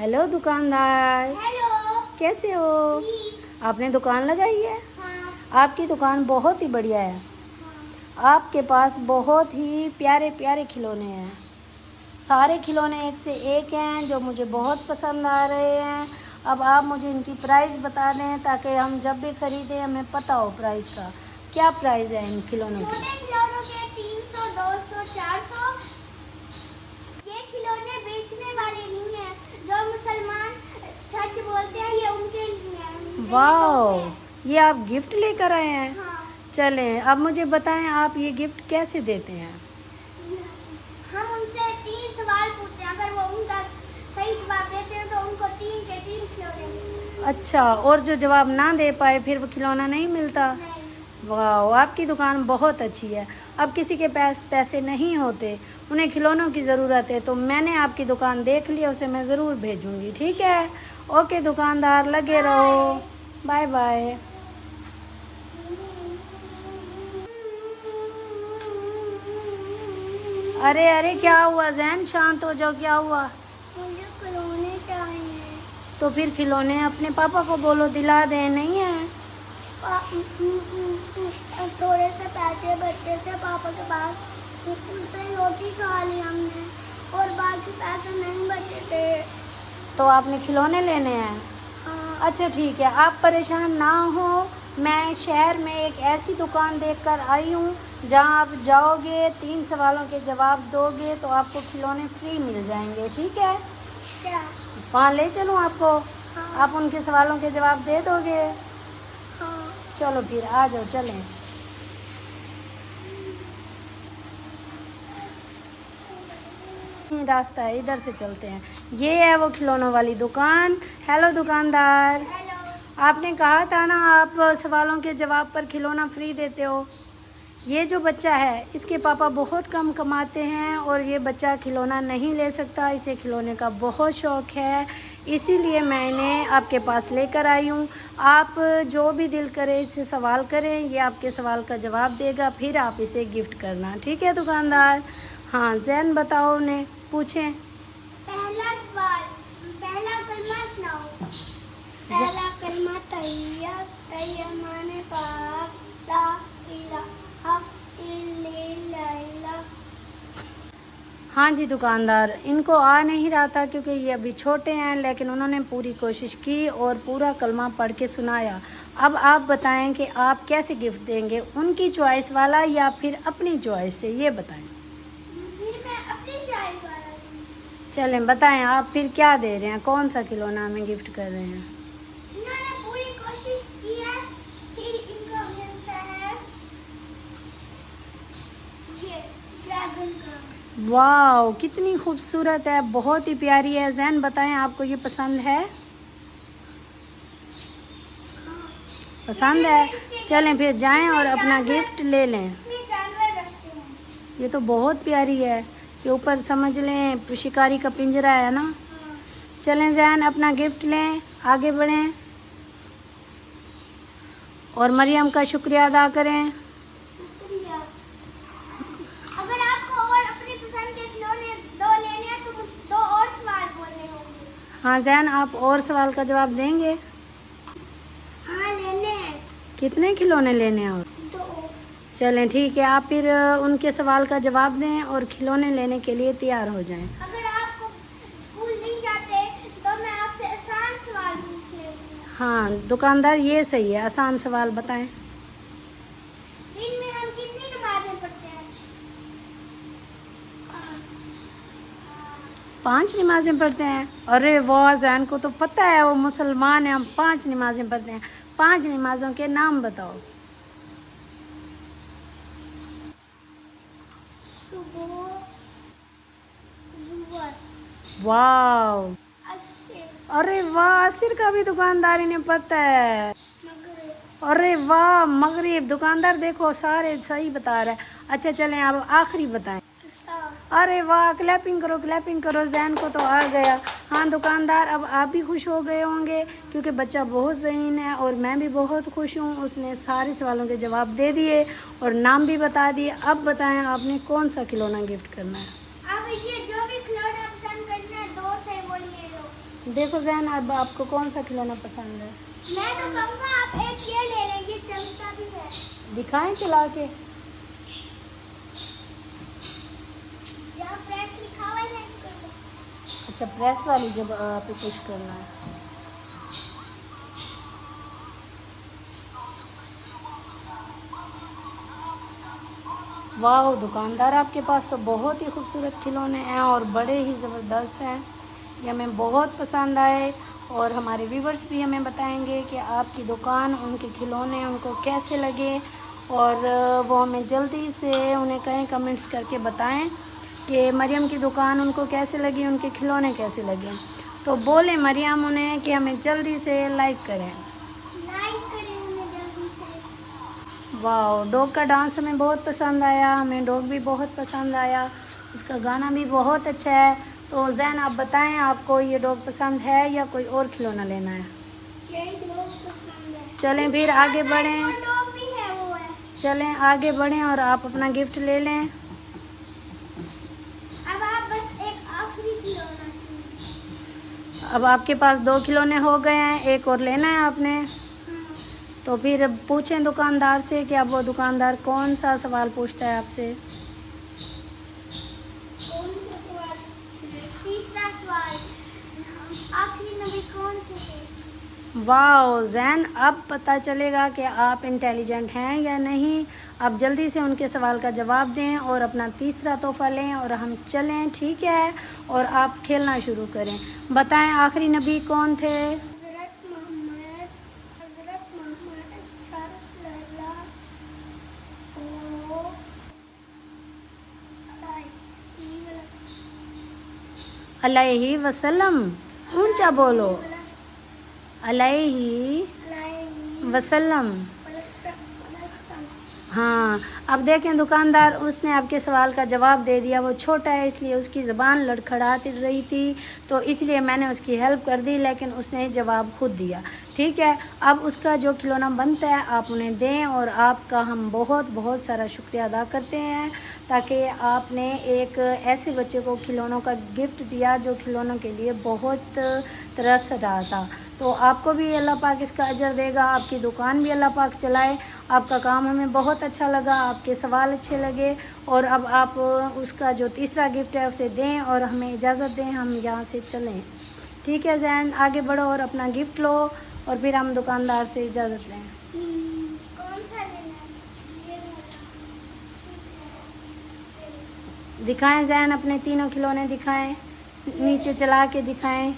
Hello दुकानदार। Hello. कैसे हो? ठीक। आपने दुकान लगाई है? हाँ। आपकी दुकान बहुत ही बढ़िया है। हाँ। आपके पास बहुत ही प्यारे प्यारे खिलौने हैं। सारे खिलौने एक से एक हैं जो मुझे बहुत पसंद आ रहे हैं। अब आप मुझे इनकी प्राइस बता दें ताकि हम जब भी ख़रीदें हमें पता हो प्राइस का। क्या प्राइस है इन खिलौनों की? छोटे खिलौनों के 300, 200, 400। ये खिलौने बेचने वाले नहीं हैं। जो मुसलमान सच बोलते हैं ये उनके लिए हैं। वाह, ये आप गिफ्ट लेकर आए हैं? हाँ। चलें, अब मुझे बताएं आप ये गिफ्ट कैसे देते हैं? हम उनसे 3 सवाल पूछते हैं, अगर वो उनका सही जवाब देते हैं तो उनको 3 के 3 खिलौने मिलते हैं। अच्छा, और जो जवाब ना दे पाए फिर वो खिलौना नहीं मिलता? नहीं। वाह, आपकी दुकान बहुत अच्छी है। अब किसी के पास पैसे नहीं होते, उन्हें खिलौनों की ज़रूरत है, तो मैंने आपकी दुकान देख लिया, उसे मैं ज़रूर भेजूंगी। ठीक है? ओके दुकानदार, लगे रहो। Bye bye. अरे अरे, क्या हुआ जैन? शांत हो जाओ, क्या हुआ? मुझे खिलौने चाहिए। तो फिर खिलौने अपने पापा को बोलो दिला दें, नहीं है? थोड़े से पैसे बचे थे पापा के पास, उससे रोटी खा ली हमने और बाकी पैसे नहीं बचे थे। तो आपने खिलौने लेने हैं? हाँ। अच्छा ठीक है, आप परेशान ना हो। मैं शहर में एक ऐसी दुकान देखकर आई हूँ जहाँ आप जाओगे, 3 सवालों के जवाब दोगे तो आपको खिलौने फ्री मिल जाएंगे। ठीक है? क्या? वहाँ ले चलूँ आपको? हाँ। आप उनके सवालों के जवाब दे दोगे? हाँ। चलो फिर आ जाओ, चलें। रास्ता है, इधर से चलते हैं। ये है वो खिलौनों वाली दुकान। हेलो दुकानदार। हेलो। आपने कहा था ना आप सवालों के जवाब पर खिलौना फ्री देते हो। ये जो बच्चा है इसके पापा बहुत कम कमाते हैं और ये बच्चा खिलौना नहीं ले सकता, इसे खिलौने का बहुत शौक़ है, इसीलिए मैंने आपके पास लेकर आई हूँ। आप जो भी दिल करे इससे सवाल करें, ये आपके सवाल का जवाब देगा, फिर आप इसे गिफ्ट करना। ठीक है दुकानदार? हाँ जैन, बताओ उन्हें, पूछें। पहला सवाल, पहला कलमा सुनाओ। पहला कलमा तैया तैया माने पाक ला इलाहा इल्लल्लाह। हाँ जी दुकानदार, इनको आ नहीं रहा था क्योंकि ये अभी छोटे हैं, लेकिन उन्होंने पूरी कोशिश की और पूरा कलमा पढ़ के सुनाया। अब आप बताएं कि आप कैसे गिफ्ट देंगे, उनकी चॉइस वाला या फिर अपनी चॉइस से, ये बताएं। फिर मैं अपनी चाय वाला दूंगी। चलें बताएं, आप फिर क्या दे रहे हैं, कौन सा खिलौना हमें गिफ्ट कर रहे हैं? इन्होंने पूरी कोशिश की है, फिर इनको मिलता है ये ड्रैगन का। वाह, कितनी खूबसूरत है, बहुत ही प्यारी है। जैन बताएं, आपको ये पसंद है? पसंद है? चलें फिर जाएं और अपना गिफ्ट ले लें। इसमें जानवर रखते हैं। ये तो बहुत प्यारी है, ये ऊपर समझ लें शिकारी का पिंजरा है ना। हाँ। चलें जैन, अपना गिफ्ट लें, आगे बढ़ें और मरियम का शुक्रिया अदा करें। शुक्रिया। अगर आपको और अपनी पसंद के खिलौने 2 लेने हैं तो 2 और सवाल बोलने होंगे। हाँ जैन, आप और सवाल का जवाब देंगे? हाँ लेने हैं। कितने खिलौने लेने हैं और? 2। चलें ठीक है, आप फिर उनके सवाल का जवाब दें और खिलौने लेने के लिए तैयार हो जाएं। अगर आप स्कूल नहीं जाते तो मैं आपसे आसान सवाल पूछ लेंगी। हाँ दुकानदार, ये सही है, आसान सवाल बताएं। दिन में हम कितनी नमाजें पढ़ते हैं? 5 नमाज़ें पढ़ते हैं। अरे वाह, जैन को तो पता है, वो मुसलमान है, हम 5 नमाज़ें पढ़ते हैं। 5 नमाज़ों के नाम बताओ। सुबह, ज़ुहर, वाह, असर, अरे वाह, असर का भी दुकानदार इन्हें पता है। मगरिब। अरे वाह, मगरिब। दुकानदार देखो सारे सही बता रहा है। अच्छा चलें, अब आखिरी बताएं। इशा। अरे वाह, क्लैपिंग करो क्लैपिंग करो, जैन को तो आ गया। हाँ दुकानदार, अब आप भी खुश हो गए होंगे क्योंकि बच्चा बहुत ज़हीन है और मैं भी बहुत खुश हूँ, उसने सारे सवालों के जवाब दे दिए और नाम भी बता दिए। अब बताएं आपने कौन सा खिलौना गिफ्ट करना है? आप ये जो भी खिलौना पसंद करना है 2 से वो ले लो। देखो जैन, अब आपको कौन सा खिलौना पसंद है? मैं तो कहूँगा आप एक ये ले लेंगे, चलता भी है। दिखाएं चला के। जहाँ प्रेस लिखा हुआ है ना, इसको ले। अच्छा, प्रेस वाली जब पे पुश करना है। वाह दुकानदार, आपके पास तो बहुत ही खूबसूरत खिलौने हैं और बड़े ही ज़बरदस्त हैं। ये हमें बहुत पसंद आए और हमारे व्यूवर्स भी हमें बताएंगे कि आपकी दुकान, उनके खिलौने उनको कैसे लगे, और वो हमें जल्दी से उन्हें कहें, कमेंट्स करके बताएं कि मरियम की दुकान उनको कैसे लगी, उनके खिलौने कैसे लगे। तो बोले मरियम उन्हें कि हमें जल्दी से लाइक करें। लाइक करें उन्हें जल्दी से। वाह, डॉग का डांस हमें बहुत पसंद आया, हमें डॉग भी बहुत पसंद आया, उसका गाना भी बहुत अच्छा है। तो जैन आप बताएं, आपको ये डॉग पसंद है या कोई और खिलौना लेना है? यही डॉग पसंद है। चलें फिर आगे बढ़ें। और डॉग भी है, वो है। चलें आगे बढ़ें और आप अपना गिफ्ट ले लें। अब आप बस एक आखिरी खिलौना चुनिए। अब आपके पास 2 खिलौने हो गए हैं, एक और लेना है आपने। हाँ। तो फिर पूछें दुकानदार से कि अब वो दुकानदार कौन सा सवाल पूछता है आपसे। कौन सा सवाल? तीसरा सवाल, आखिरी नबी कौन से थे? वाह जैन, अब पता चलेगा कि आप इंटेलिजेंट हैं या नहीं। आप जल्दी से उनके सवाल का जवाब दें और अपना तीसरा तोहफ़ा लें और हम चलें, ठीक है? और आप खेलना शुरू करें। बताएं आखिरी नबी कौन थे? हज़रत मोहम्मद सल्लल्लाहु अलैहि वसल्लम। ऊंचा बोलो। अलैहि वसल्लम। हाँ, अब देखें दुकानदार, उसने आपके सवाल का जवाब दे दिया। वो छोटा है इसलिए उसकी ज़बान लड़खड़ाती रही थी, तो इसलिए मैंने उसकी हेल्प कर दी, लेकिन उसने जवाब खुद दिया। ठीक है, अब उसका जो खिलौना बनता है आप उन्हें दें, और आपका हम बहुत बहुत सारा शुक्रिया अदा करते हैं, ताकि आपने एक ऐसे बच्चे को खिलौनों का गिफ्ट दिया जो खिलौनों के लिए बहुत तरस रहा था। तो आपको भी अल्लाह पाक इसका अजर देगा, आपकी दुकान भी अल्लाह पाक चलाए। आपका काम हमें बहुत अच्छा लगा, आपके सवाल अच्छे लगे, और अब आप उसका जो तीसरा गिफ्ट है उसे दें और हमें इजाज़त दें, हम यहाँ से चलें। ठीक है जैन, आगे बढ़ो और अपना गिफ्ट लो और फिर हम दुकानदार से इजाज़त लें। कौन सा लेना है? ये वाला। ठीक है। दिखाएं जैन, अपने तीनों खिलौने दिखाएं, नीचे चला के दिखाएं।